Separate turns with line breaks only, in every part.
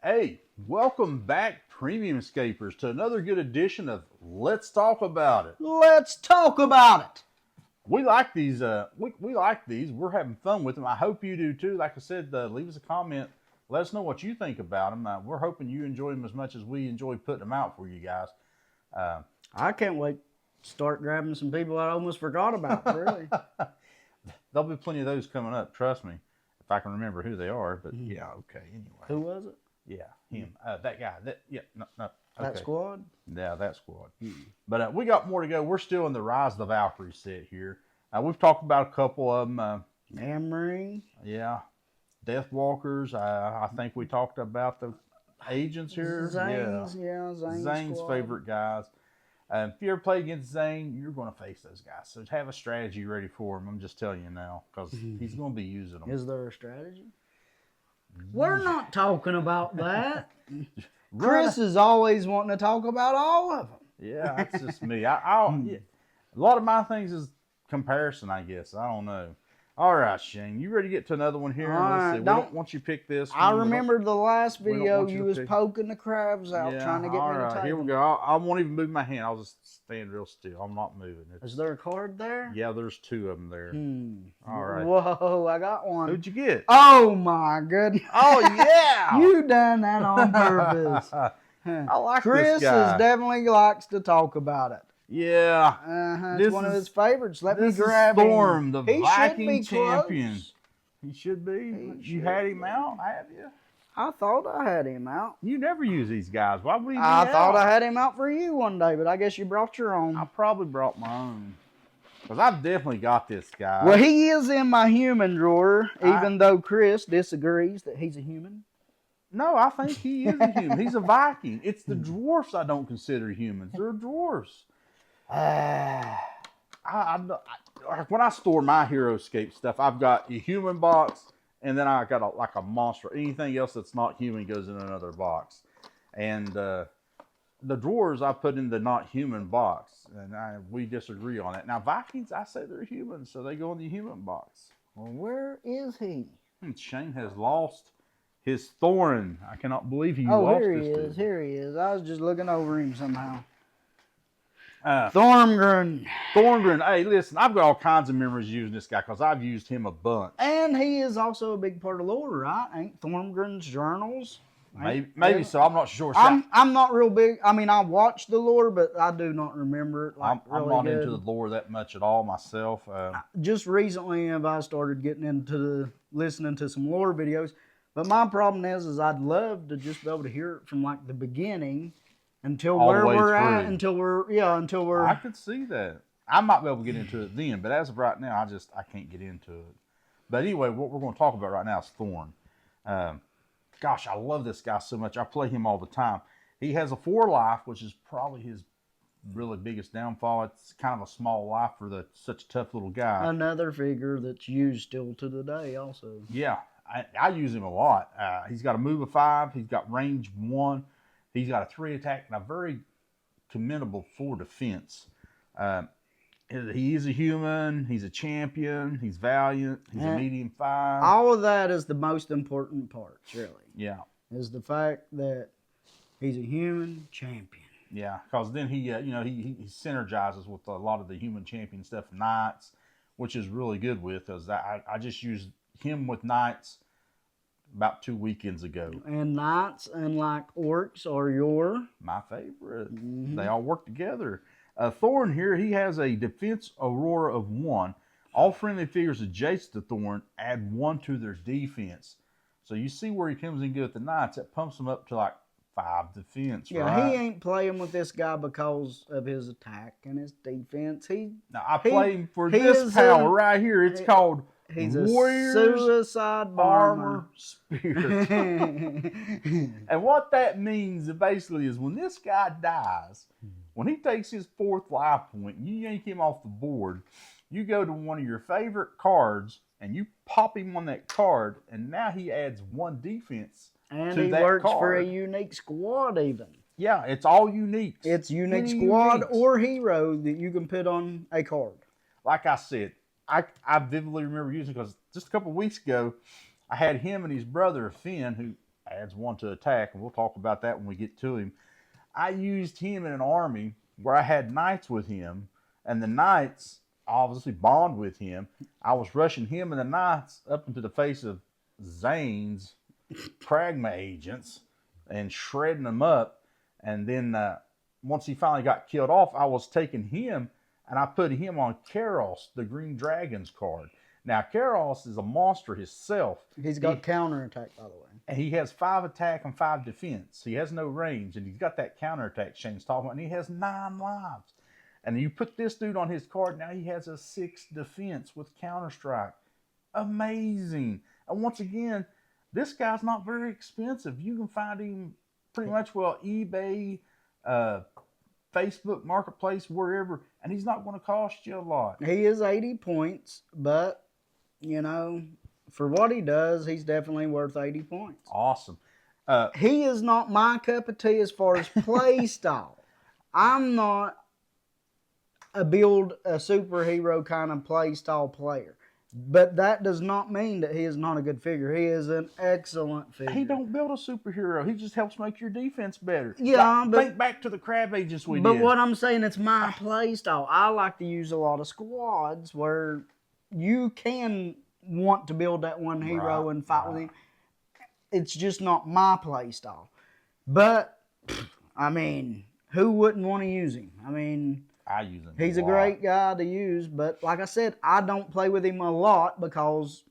Hey, welcome back, Premium Escapers, to another good edition of Let's Talk About It.
Let's talk about it.
We like these. We like these. We're having fun with them. I hope you do too. Like I said, leave us a comment. Let us know what you think about them. We're hoping you enjoy them as much as we enjoy putting them out for you guys.
I can't wait to start grabbing some people I almost forgot about, really.
There'll be plenty of those coming up. Trust me, if I can remember who they are. But yeah, okay. Anyway,
Who was it?
yeah, him. That guy. No. Okay.
That squad?
Yeah, that squad. But we got more to go. We're still in the Rise of the Valkyrie set here. We've talked about a couple of them.
Hammering.
Yeah. Deathwalkers. I think we talked about the agents here.
Zane's,
Zane's
squad.
favorite guys. If you ever play against Zane, you're going to face those guys. So have a strategy ready for him. I'm just telling you now because he's going to be using them.
Is there a strategy? We're not talking about that. Chris is always wanting to talk about all of them.
Yeah, that's just me. A lot of my things is comparison, I guess. I don't know. All right, Shane, you ready to get to another one here?
All
Let's see.
right,
Once you pick this,
I remember the last
we don't
video
want you
you
to
was
pick-
poking the crabs out trying to get
all
me to
right,
take
here we
them.
go. I won't even move my hand. I'll just stand real still. I'm not moving.
Is there a card there?
Yeah, there's two of them there. All right.
Whoa, I got one.
Who'd you get?
Oh my goodness.
Oh, yeah.
You done that on purpose.
I like
Chris
this guy.
is definitely likes to talk about it.
Yeah.
It's
This
one of
is-
his favorites. Let me
This is
grab
Thorgrim,
him.
the
He should
Viking
be
champion.
close.
He should be.
He
You
should
had him
be.
out, have you?
I thought I had him out.
You never use these guys. Why would he be
I thought
out?
I had him out for you one day, but I guess you brought your own.
I probably brought my own. Because I've definitely got this guy.
Well, he is in my human drawer, even though Chris disagrees that he's a human.
No, I think he is a human. He's a Viking. It's the dwarfs I don't consider humans. They're dwarfs. When I store my heroscape stuff, I've got a human box, and then I got like a monster. Anything else that's not human goes in another box. And the drawers I put in the not human box, and we disagree on that. Now Vikings, I say they're humans, so they go in the human box.
Well, where is he?
And Shane has lost his Thorin. I cannot believe he
Oh,
lost
here
this
he is.
dude.
Here he is. I was just looking over him somehow.
Thorgrim.
Thorgrim.
Hey, listen, I've got all kinds of memories using this guy because I've used him a bunch.
And he is also a big part of lore, right? Ain't Thorgrim's journals?
Maybe so. I'm not sure.
I'm not real big. I mean, I watched the lore, but I do not remember it
I'm
really
not
good.
into the lore that much at all myself.
Just recently have I started getting into listening to some lore videos. But my problem is I'd love to just be able to hear it from like the beginning until
All the
where
way
we're at,
through.
until we're
I could see that. I might be able to get into it then, but as of right now, I can't get into it. But anyway, what we're going to talk about right now is Thorn. Gosh, I love this guy so much. I play him all the time. He has a 4 life, which is probably his really biggest downfall. It's kind of a small life for such a tough little guy.
another figure that's used still to today also.
Yeah, I use him a lot. He's got a move of 5. He's got range 1. He's got a 3 attack and a very commendable 4 defense. He is a human. He's a champion. He's valiant. He's a medium 5.
All of that is the most important part, really.
Yeah,
Is the fact that he's a human champion.
yeah. Because then he synergizes with a lot of the human champion stuff, knights, which is really good with. Because I just used him with knights about 2 weekends ago.
And knights, unlike orcs, are
My favorite. They all work together. Thorn here, he has a defense aurora of 1. All friendly figures adjacent to Thorn add 1 to their defense. So you see where he comes in good with the knights. That pumps him up to like 5 defense,
Yeah,
right?
he ain't playing with this guy because of his attack and his defense.
Now, I play him for
he
this
is
power right here. It's called
He's a
Warriors
suicide
Armor
bomber.
Spirit. And what that means basically is when this guy dies, when he takes his 4th life point, you yank him off the board, you go to one of your favorite cards and you pop him on that card, and now he adds 1 defense.
And
to
he
that
works for a
card.
unique squad even.
Yeah, it's all unique.
It's unique
Any
squad
uniques.
or hero that you can put on a card.
Like I said, I vividly remember using, because just a couple of weeks ago, I had him and his brother, Finn, who adds 1 to attack, and we'll talk about that when we get to him. I used him in an army where I had knights with him, and the knights obviously bond with him. I was rushing him and the knights up into the face of Zane's pragma agents and shredding them up. And then once he finally got killed off, I was taking him and I put him on Karos, the Green Dragon's card. Now, Karos is a monster himself.
He's got counterattack, by the way.
And he has 5 attack and 5 defense. He has no range, and he's got that counterattack Shane's talking about, and he has 9 lives. And you put this dude on his card, now he has a 6 defense with counterstrike. Amazing. And once again, this guy's not very expensive. You can find him pretty much, well, eBay, Facebook Marketplace, wherever, and he's not going to cost you a lot.
He is 80 points, but, you know, for what he does, he's definitely worth 80 points.
Awesome.
He is not my cup of tea as far as play style. I'm not a superhero kind of play style player. But that does not mean that he is not a good figure. He is an excellent figure.
He don't build a superhero. He just helps make your defense better.
Yeah, but
think back to the crab agents we did.
But what I'm saying, it's my play style. I like to use a lot of squads where you can want to build that one hero and fight with him. It's just not my play style. But, I mean, who wouldn't want to use him? I mean,
I use him.
He's a great guy to use, but like I said, I don't play with him a lot because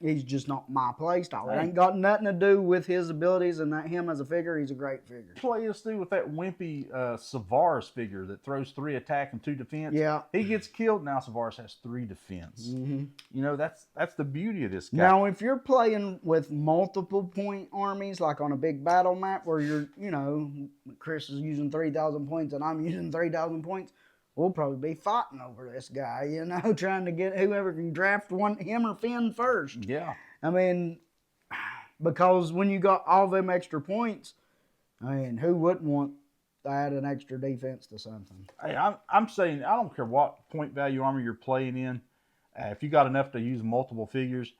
he's just not my play style. It ain't got nothing to do with his abilities and that him as a figure. He's a great figure.
Play us through with that wimpy Savaris figure that throws 3 attack and 2 defense.
Yeah.
He gets killed, now Savaris has 3 defense.
Mm-hmm.
You know, that's the beauty of this guy.
Now, if you're playing with multiple point armies, like on a big battle map where you're, you know, Chris is using 3,000 points and I'm using 3,000 points, we'll probably be fighting over this guy, you know, trying to get whoever can draft him or Finn first.
Yeah.
I mean, because when you got all them extra points, I mean, who wouldn't want to add an extra defense to something?
Hey, I'm saying, I don't care what point value army you're playing in. If you got enough to use multiple figures,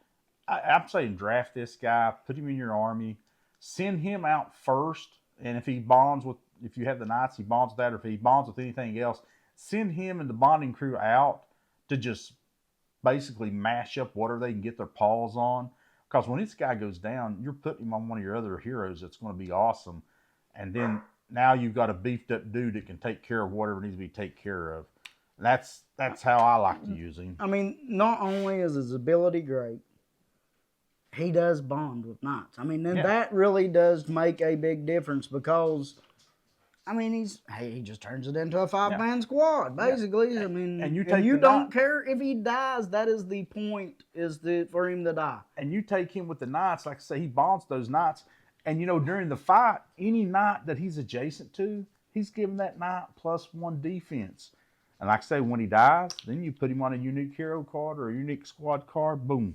I'm saying draft this guy, put him in your army, send him out first, and if he bonds with, if you have the knights, he bonds with that, or if he bonds with anything else, send him and the bonding crew out to just basically mash up whatever they can get their paws on. Because when this guy goes down, you're putting him on one of your other heroes that's going to be awesome. And then now you've got a beefed up dude that can take care of whatever needs to be taken care of. That's how I like to use him.
I mean, not only is his ability great, he does bond with knights. I mean, that really does make a big difference because, I mean, he just turns it into a 5-man squad, basically. I mean, and you don't care if he dies. That is the point, for him to die. And
you take him with the knights, like I say, he bonds those knights. And, you know, during the fight, any knight that he's adjacent to, he's giving that knight +1 defense. And like I say, when he dies, then you put him on a unique hero card or a unique squad card, boom.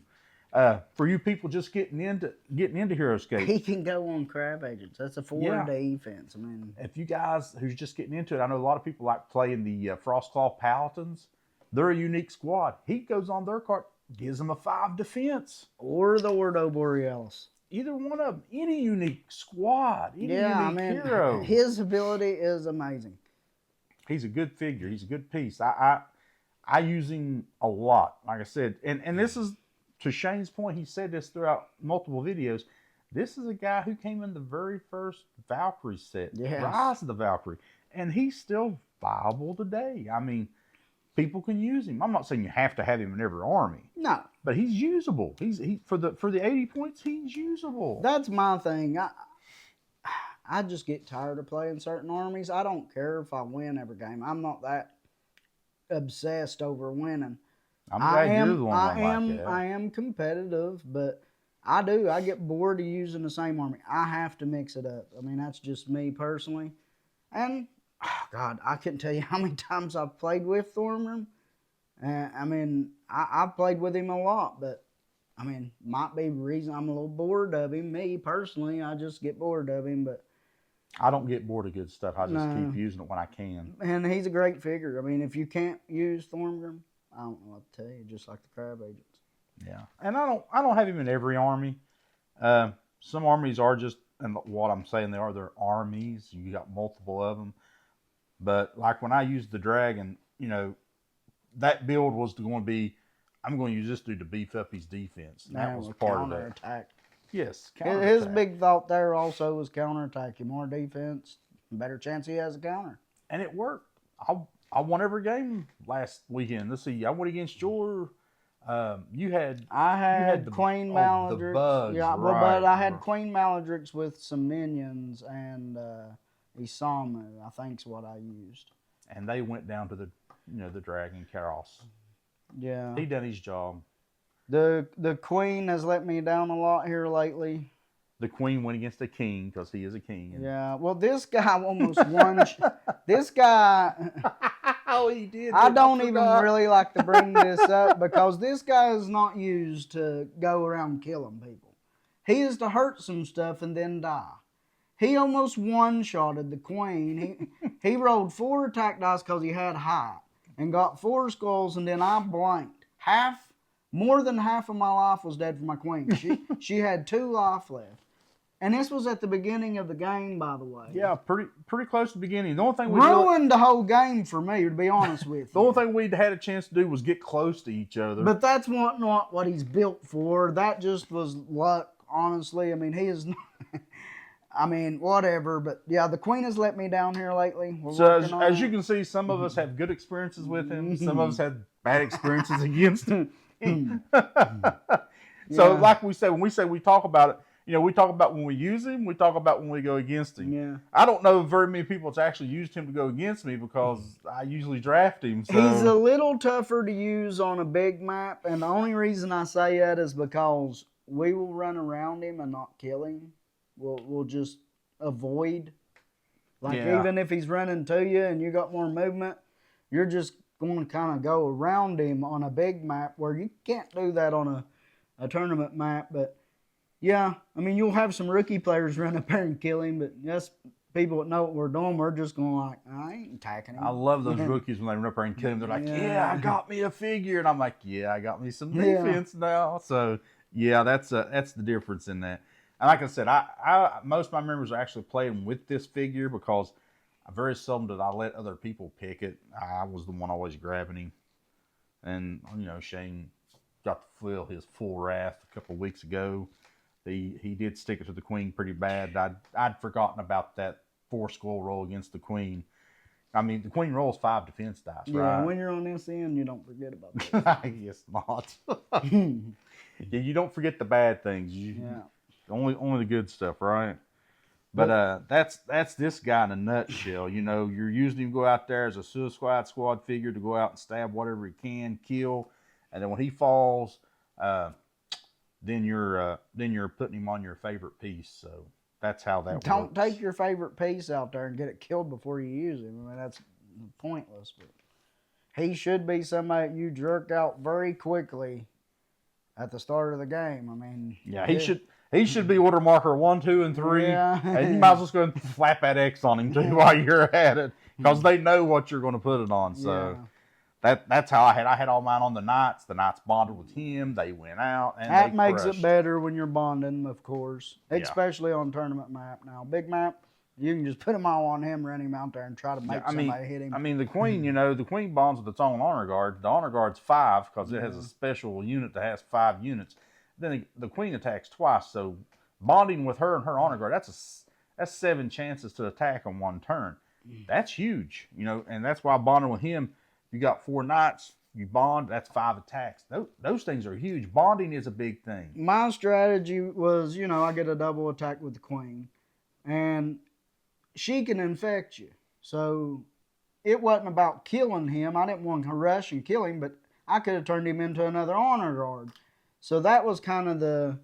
For you people just getting into heroscape,
he can go on crab agents. That's a 4 defense. I mean,
if you guys who's just getting into it, I know a lot of people like playing the Frostclaw Paladins. They're a unique squad. He goes on their card, gives them a 5 defense,
or the Ordo Borealis.
Either one of them, any unique squad, any unique hero.
His ability is amazing.
He's a good figure. He's a good piece. I use him a lot, like I said, and this is. To Shane's point, he said this throughout multiple videos. This is a guy who came in the very first Valkyrie set, Rise of the Valkyrie, and he's still viable today. I mean, people can use him. I'm not saying you have to have him in every army.
No,
but he's usable. He for the 80 points, he's usable.
That's my thing. I just get tired of playing certain armies. I don't care if I win every game. I'm not that obsessed over winning.
I'm glad you're the one like that.
I am competitive, but I get bored of using the same army. I have to mix it up. I mean, that's just me personally. And, God, I couldn't tell you how many times I've played with Thorgrim. I mean, I've played with him a lot, but, I mean, might be the reason I'm a little bored of him. Me, personally, I just get bored of him, but...
I don't get bored of good stuff. I just keep using it when I can.
And he's a great figure. I mean, if you can't use Thorgrim, I don't know what to tell you, just like the crab agents.
Yeah, and I don't have him in every army. some armies are just, and what I'm saying, they're armies. You got multiple of them. But like when I used the dragon, that build was going to be, I'm going to use this dude to beef up his defense. And that was part of that.
Counterattack.
Yes,
His
counterattack.
big thought there also was counterattack. The more defense, the better chance he has a counter.
And it worked. I won every game last weekend. Let's see, I went against your.
I had
the
Queen
the
Maladrix.
bugs,
yeah,
right,
but I had
right.
Queen Maladrix with some minions and Isamu, I think's what I used.
And they went down to the dragon Karos.
Yeah.
He done his job.
The Queen has let me down a lot here lately.
The queen went against the king because he is a king.
Yeah. Well, this guy almost won. This guy.
Oh, he did.
I don't even really like to bring this up because this guy is not used to go around killing people. He is to hurt some stuff and then die. He almost one-shotted the queen. He she rolled 4 attack dice because he had height and got 4 skulls, and then I blanked. More than half of my life was dead for my queen. She had 2 life left. And this was at the beginning of the game, by the way.
Yeah, pretty close to the beginning. The only thing
ruined the whole game for me, to be honest with you.
The only thing we'd had a chance to do was get close to each other.
But that's not what he's built for. That just was luck, honestly. I mean, he is not... I mean, whatever. But yeah, the queen has let me down here lately.
So as you can see, some of us have good experiences with him. Some of us had bad experiences against him. So like we said, when we talk about it, we talk about when we use him, we talk about when we go against him.
Yeah.
I don't know very many people that's actually used him to go against me because I usually draft him. So.
He's a little tougher to use on a big map, and the only reason I say that is because we will run around him and not kill him. We'll just avoid. Even if he's running to you and you got more movement, you're just going to kind of go around him on a big map where you can't do that on a tournament map, but yeah, I mean, you'll have some rookie players run up there and kill him, but us people that know what we're doing, we're just going like, I ain't attacking him.
I love those rookies when they run up there and kill him. They're like, yeah, I got me a figure. And I'm like, yeah, I got me some defense now. So, yeah, that's the difference in that. And like I said, I most of my members are actually playing with this figure because very seldom did I let other people pick it. I was the one always grabbing him. And, Shane got to feel his full wrath a couple of weeks ago. He did stick it to the queen pretty bad. I'd forgotten about that 4 skull roll against the queen. I mean, the queen rolls 5 defense dice, right?
Yeah, when you're on this end, you don't forget about that.
I guess not. Yeah, you don't forget the bad things. Only the good stuff, right? But that's this guy in a nutshell. You're using him to go out there as a Suicide Squad figure to go out and stab whatever he can, kill, and then when he falls, then you're putting him on your favorite piece. So that's how that works.
Don't take your favorite piece out there and get it killed before you use him. I mean, that's pointless. But he should be somebody you jerk out very quickly at the start of the game. I mean,
yeah, he should be order marker 1, 2, and 3.
Yeah.
And you might as well go and flap that X on him too while you're at it, because they know what you're going to put it on. So. Yeah. That's how I had all mine on the knights. The knights bonded with him. They went out and
that makes it better when you're bonding, of course, especially on tournament map. Now, big map, you can just put them all on him, run him out there, and try to make somebody hit him.
I mean, the queen, the queen bonds with its own honor guard. The honor guard's 5 because it has a special unit that has 5 units. Then the queen attacks twice. So bonding with her and her honor guard, that's 7 chances to attack on 1 turn. That's huge, and that's why bonding with him. You got 4 knights, you bond, that's 5 attacks. Those things are huge. Bonding is a big thing.
My strategy was, I get a double attack with the queen, and she can infect you. So it wasn't about killing him. I didn't want to rush and kill him, but I could have turned him into another honor guard. So that was kind of the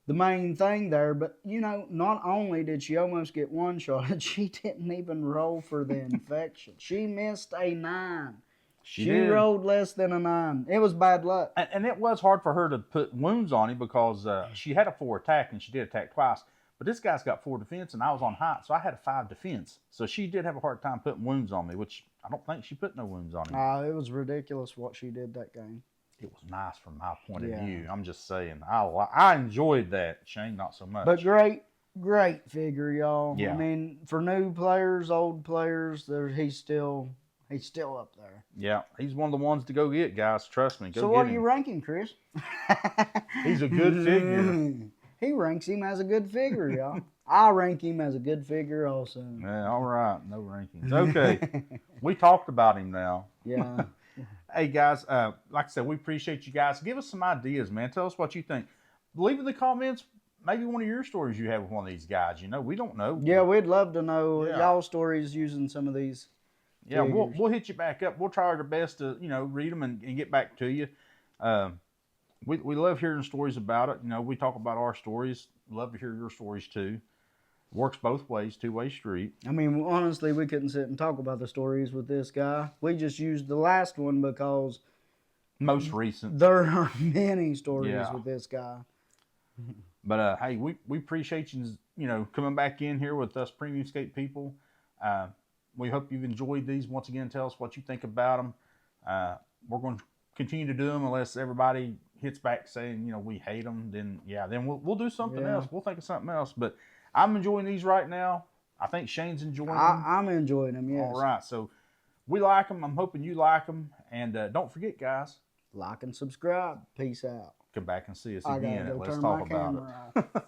main thing there. But, not only did she almost get one-shotted, she didn't even roll for the infection. She missed a 9. She rolled less than a 9. It was bad luck.
And it was hard for her to put wounds on him because she had a 4 attack and she did attack twice. But this guy's got 4 defense and I was on height, so I had a 5 defense. So she did have a hard time putting wounds on me, which I don't think she put no wounds on him.
It was ridiculous what she did that game.
it was nice from my point
Yeah.
of view. I'm just saying, I enjoyed that. Shane, not so much.
But great figure, y'all.
Yeah.
I mean, for new players, old players, he's still up there.
Yeah, he's one of the ones to go get, guys. Trust me. Go
So
get
what
him.
do you rank him, Chris?
He's a good figure.
He ranks him as a good figure, y'all. I rank him as a good figure also.
Yeah, all right. No rankings. Okay. We talked about him now.
Yeah.
Hey, guys, like I said, we appreciate you guys. Give us some ideas, man. Tell us what you think. Leave in the comments maybe one of your stories you have with one of these guys. You know, we don't know.
Yeah, we'd love to know
Yeah.
y'all stories using some of these.
Yeah,
figures.
we'll hit you back up. We'll try our best to, read them and get back to you. We love hearing stories about it. We talk about our stories. Love to hear your stories too. Works both ways, two-way street.
I mean, honestly, we couldn't sit and talk about the stories with this guy. We just used the last one because
Most recent.
there are many stories
Yeah.
with this guy.
But hey, we appreciate you, coming back in here with us Premium Escape people. We hope you've enjoyed these. Once again, tell us what you think about them. We're going to continue to do them unless everybody hits back saying, we hate them. Then we'll do something else. We'll think of something else. But I'm enjoying these right now. I think Shane's enjoying them.
I'm enjoying them, yes.
All right. So we like them. I'm hoping you like them. And don't forget, guys.
Like and subscribe. Peace out.
Come back and see us
I gotta
again.
go
Let's
turn
talk
my
about
camera
it.
off.